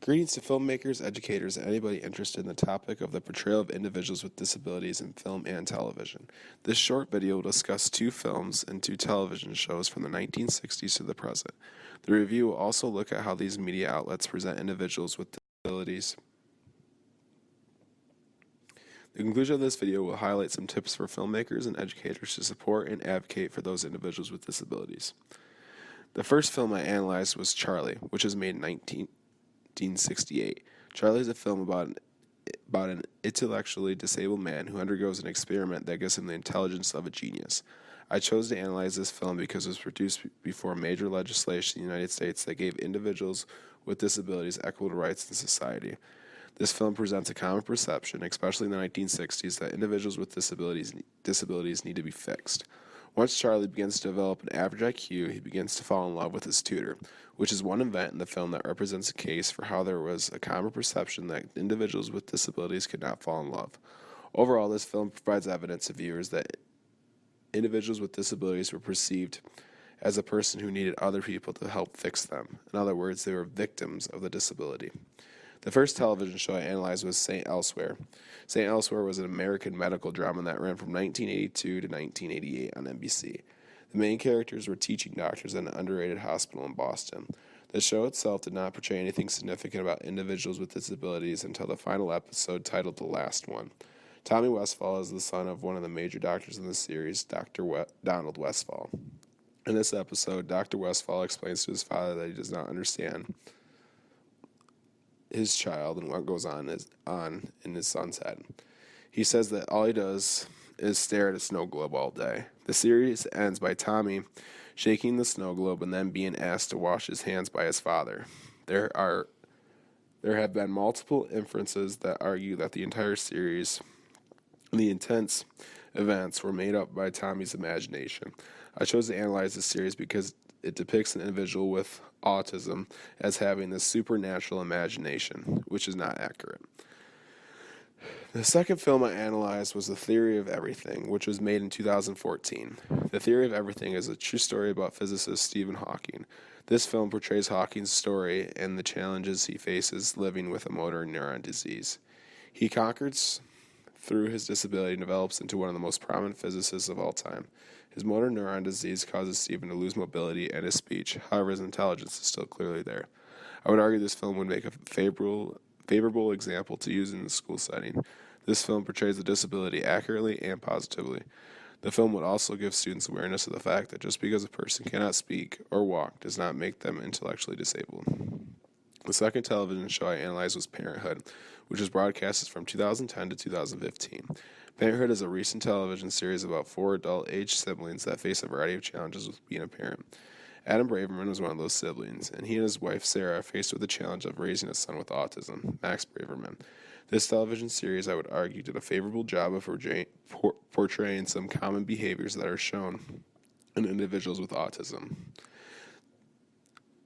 Greetings to filmmakers, educators, and anybody interested in the topic of the portrayal of individuals with disabilities in film and television. This short video will discuss two films and two television shows from the 1960s to the present. The review will also look at how these media outlets present individuals with disabilities. The conclusion of this video will highlight some tips for filmmakers and educators to support and advocate for those individuals with disabilities. The first film I analyzed was Charlie, which was made in 1968. Charlie is a film about an intellectually disabled man who undergoes an experiment that gives him the intelligence of a genius. I chose to analyze this film because it was produced before major legislation in the United States that gave individuals with disabilities equal rights in society. This film presents a common perception, especially in the 1960s, that individuals with disabilities need to be fixed. Once Charlie begins to develop an average IQ, he begins to fall in love with his tutor, which is one event in the film that represents a case for how there was a common perception that individuals with disabilities could not fall in love. Overall, this film provides evidence to viewers that individuals with disabilities were perceived as a person who needed other people to help fix them. In other words, they were victims of the disability. The first television show I analyzed was St. Elsewhere. St. Elsewhere was an American medical drama that ran from 1982 to 1988 on NBC. The main characters were teaching doctors at an underrated hospital in Boston. The show itself did not portray anything significant about individuals with disabilities until the final episode titled The Last One. Tommy Westfall is the son of one of the major doctors in the series, Donald Westfall. In this episode, Dr. Westfall explains to his father that he does not understand his child and what goes on in his son's head. He says that all he does is stare at a snow globe all day. The series ends by Tommy shaking the snow globe and then being asked to wash his hands by his father. There have been multiple inferences that argue that the entire series and the intense events were made up by Tommy's imagination. I chose to analyze this series because it depicts an individual with autism as having this supernatural imagination, which is not accurate. The second film I analyzed was The Theory of Everything, which was made in 2014. The Theory of Everything is a true story about physicist Stephen Hawking. This film portrays Hawking's story and the challenges he faces living with a motor neuron disease. He conquers through his disability and develops into one of the most prominent physicists of all time. His motor neuron disease causes Stephen to lose mobility and his speech. However, his intelligence is still clearly there. I would argue this film would make a favorable example to use in the school setting. This film portrays the disability accurately and positively. The film would also give students awareness of the fact that just because a person cannot speak or walk does not make them intellectually disabled. The second television show I analyzed was Parenthood, which was broadcast from 2010 to 2015. Parenthood is a recent television series about four adult-aged siblings that face a variety of challenges with being a parent. Adam Braverman was one of those siblings, and he and his wife Sarah are faced with the challenge of raising a son with autism, Max Braverman. This television series, I would argue, did a favorable job of portraying some common behaviors that are shown in individuals with autism.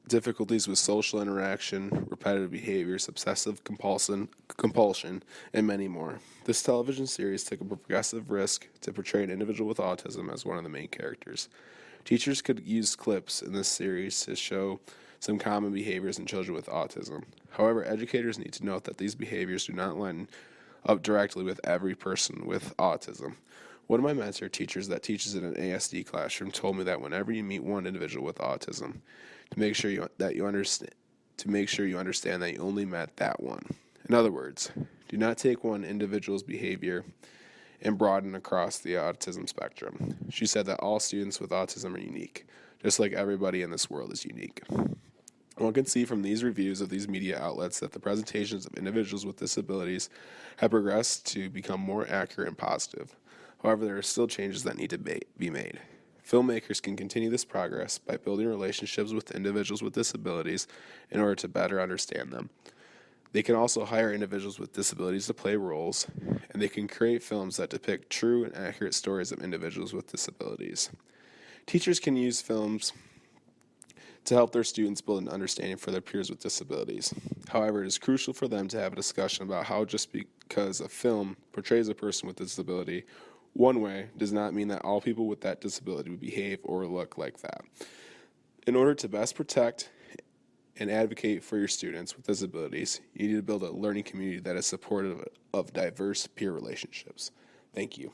Difficulties with social interaction, repetitive behaviors, obsessive compulsion, and many more. This television series took a progressive risk to portray an individual with autism as one of the main characters. Teachers could use clips in this series to show some common behaviors in children with autism. However, educators need to note that these behaviors do not line up directly with every person with autism. One of my mentor teachers that teaches in an ASD classroom told me that whenever you meet one individual with autism, to make sure you understand that you only met that one. In other words, do not take one individual's behavior and broaden across the autism spectrum. She said that all students with autism are unique, just like everybody in this world is unique. One can see from these reviews of these media outlets that the presentations of individuals with disabilities have progressed to become more accurate and positive. However, there are still changes that need to be made. Filmmakers can continue this progress by building relationships with individuals with disabilities in order to better understand them. They can also hire individuals with disabilities to play roles, and they can create films that depict true and accurate stories of individuals with disabilities. Teachers can use films to help their students build an understanding for their peers with disabilities. However, it is crucial for them to have a discussion about how just because a film portrays a person with disability one way does not mean that all people with that disability would behave or look like that. In order to best protect and advocate for your students with disabilities, you need to build a learning community that is supportive of diverse peer relationships. Thank you.